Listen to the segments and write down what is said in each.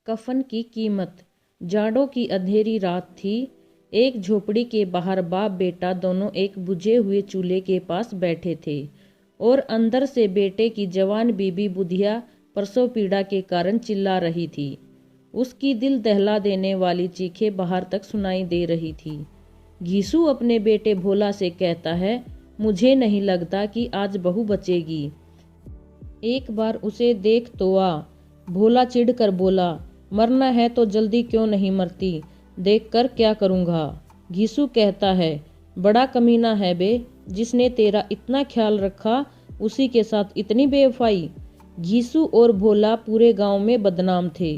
कफन की कीमत। जाड़ों की अंधेरी रात थी। एक झोपड़ी के बाहर बाप बेटा दोनों एक बुझे हुए चूल्हे के पास बैठे थे और अंदर से बेटे की जवान बीबी बुधिया प्रसव पीड़ा के कारण चिल्ला रही थी। उसकी दिल दहला देने वाली चीखें बाहर तक सुनाई दे रही थी। घीसू अपने बेटे भोला से कहता है, मुझे नहीं लगता कि आज बहू बचेगी। एक बार उसे देख तो आ। भोला चिढ़कर बोला, मरना है तो जल्दी क्यों नहीं मरती, देखकर क्या करूँगा। घीसू कहता है, बड़ा कमीना है बे, जिसने तेरा इतना ख्याल रखा उसी के साथ इतनी बेवफाई। घीसू और भोला पूरे गांव में बदनाम थे।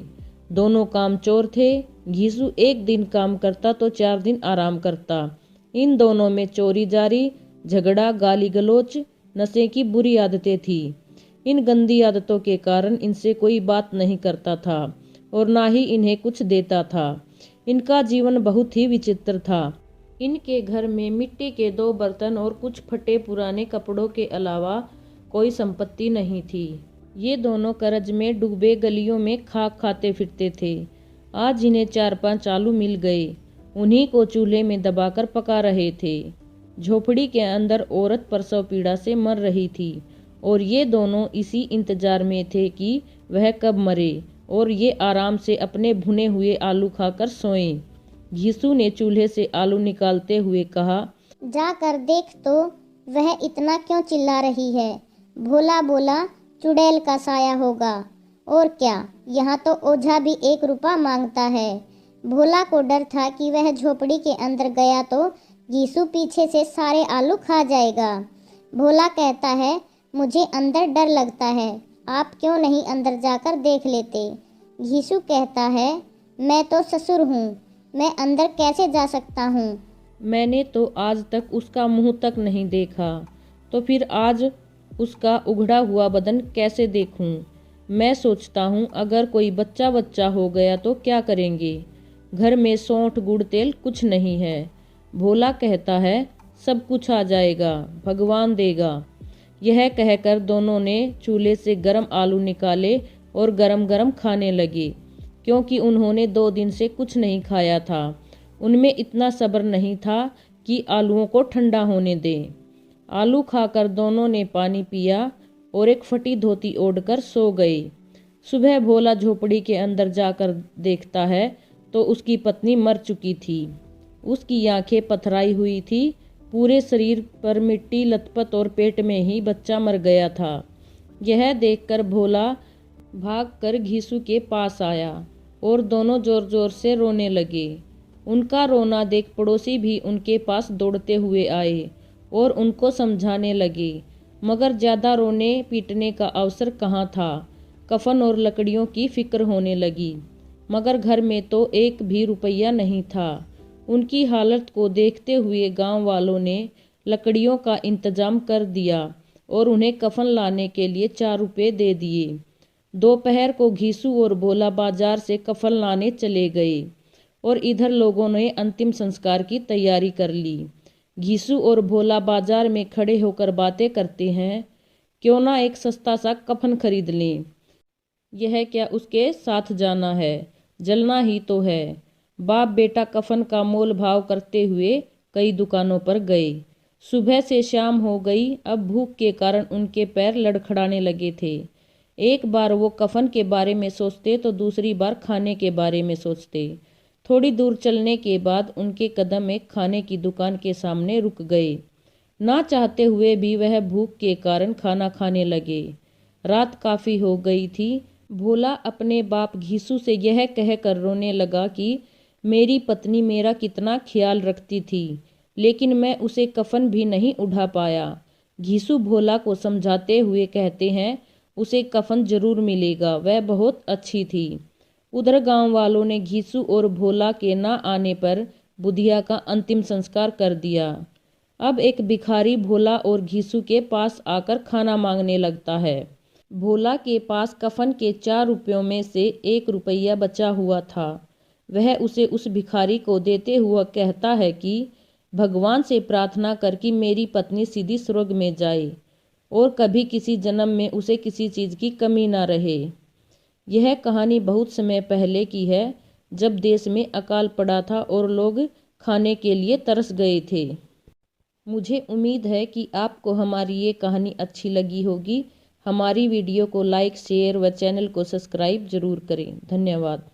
दोनों कामचोर थे। घीसू एक दिन काम करता तो 4 दिन आराम करता। इन दोनों में चोरी जारी, झगड़ा, गाली गलौज, नशे की बुरी आदतें थी। इन गंदी आदतों के कारण इनसे कोई बात नहीं करता था और ना ही इन्हें कुछ देता था। इनका जीवन बहुत ही विचित्र था। इनके घर में मिट्टी के 2 बर्तन और कुछ फटे पुराने कपड़ों के अलावा कोई संपत्ति नहीं थी। ये दोनों कर्ज में डूबे गलियों में खाक खाते फिरते थे। आज इन्हें 4-5 आलू मिल गए। उन्हीं को चूल्हे में दबाकर पका रहे थे। झोपड़ी के अंदर औरत प्रसव पीड़ा से मर रही थी और ये दोनों इसी इंतजार में थे कि वह कब मरे और ये आराम से अपने भुने हुए आलू खाकर सोएं। घीसू ने चूल्हे से आलू निकालते हुए कहा, जाकर देख तो वह इतना क्यों चिल्ला रही है। भोला बोला, चुड़ैल का साया होगा। और क्या, यहाँ तो ओझा भी 1 रुपया मांगता है। भोला को डर था कि वह झोपड़ी के अंदर गया तो घीसू पीछे से सारे आलू खा जाएगा। भोला कहता है, मुझे अंदर डर लगता है, आप क्यों नहीं अंदर जाकर देख लेते। घीसू कहता है, मैं तो ससुर हूँ, मैं अंदर कैसे जा सकता हूँ। मैंने तो आज तक उसका मुंह तक नहीं देखा, तो फिर आज उसका उघड़ा हुआ बदन कैसे देखूं। मैं सोचता हूँ अगर कोई बच्चा हो गया तो क्या करेंगे। घर में सौंठ गुड़ तेल कुछ नहीं है। भोला कहता है, सब कुछ आ जाएगा, भगवान देगा। यह कहकर दोनों ने चूल्हे से गर्म आलू निकाले और गरम गरम खाने लगे, क्योंकि उन्होंने 2 दिन से कुछ नहीं खाया था। उनमें इतना सब्र नहीं था कि आलूओं को ठंडा होने दें। आलू खाकर दोनों ने पानी पिया और एक फटी धोती ओढ़कर सो गए। सुबह भोला झोपड़ी के अंदर जाकर देखता है तो उसकी पत्नी मर चुकी थी। उसकी आंखें पथराई हुई थी, पूरे शरीर पर मिट्टी लथपथ और पेट में ही बच्चा मर गया था। यह देखकर भोला भागकर घीसू के पास आया और दोनों जोर जोर से रोने लगे। उनका रोना देख पड़ोसी भी उनके पास दौड़ते हुए आए और उनको समझाने लगे, मगर ज़्यादा रोने पीटने का अवसर कहाँ था। कफन और लकड़ियों की फिक्र होने लगी, मगर घर में तो 1 भी रुपया नहीं था। उनकी हालत को देखते हुए गांव वालों ने लकड़ियों का इंतजाम कर दिया और उन्हें कफन लाने के लिए 4 रुपये दे दिए। दोपहर को घीसू और भोला बाजार से कफन लाने चले गए और इधर लोगों ने अंतिम संस्कार की तैयारी कर ली। घीसू और भोला बाजार में खड़े होकर बातें करते हैं, क्यों ना एक सस्ता सा कफन खरीद लें। यह क्या उसके साथ जाना है, जलना ही तो है। बाप बेटा कफन का मोल भाव करते हुए कई दुकानों पर गए। सुबह से शाम हो गई। अब भूख के कारण उनके पैर लड़खड़ाने लगे थे। एक बार वो कफन के बारे में सोचते तो दूसरी बार खाने के बारे में सोचते। थोड़ी दूर चलने के बाद उनके कदम एक खाने की दुकान के सामने रुक गए। ना चाहते हुए भी वह भूख के कारण खाना खाने लगे। रात काफ़ी हो गई थी। भोला अपने बाप घीसू से यह कहकर रोने लगा कि मेरी पत्नी मेरा कितना ख्याल रखती थी, लेकिन मैं उसे कफन भी नहीं उठा पाया। घीसू भोला को समझाते हुए कहते हैं, उसे कफन जरूर मिलेगा, वह बहुत अच्छी थी। उधर गांव वालों ने घीसू और भोला के ना आने पर बुधिया का अंतिम संस्कार कर दिया। अब एक भिखारी भोला और घीसू के पास आकर खाना मांगने लगता है। भोला के पास कफन के 4 रुपयों में से 1 रुपया बचा हुआ था। वह उसे उस भिखारी को देते हुआ कहता है कि भगवान से प्रार्थना कर कि मेरी पत्नी सीधी स्वर्ग में जाए और कभी किसी जन्म में उसे किसी चीज़ की कमी ना रहे। यह कहानी बहुत समय पहले की है, जब देश में अकाल पड़ा था और लोग खाने के लिए तरस गए थे। मुझे उम्मीद है कि आपको हमारी ये कहानी अच्छी लगी होगी। हमारी वीडियो को लाइक, शेयर व चैनल को सब्सक्राइब जरूर करें। धन्यवाद।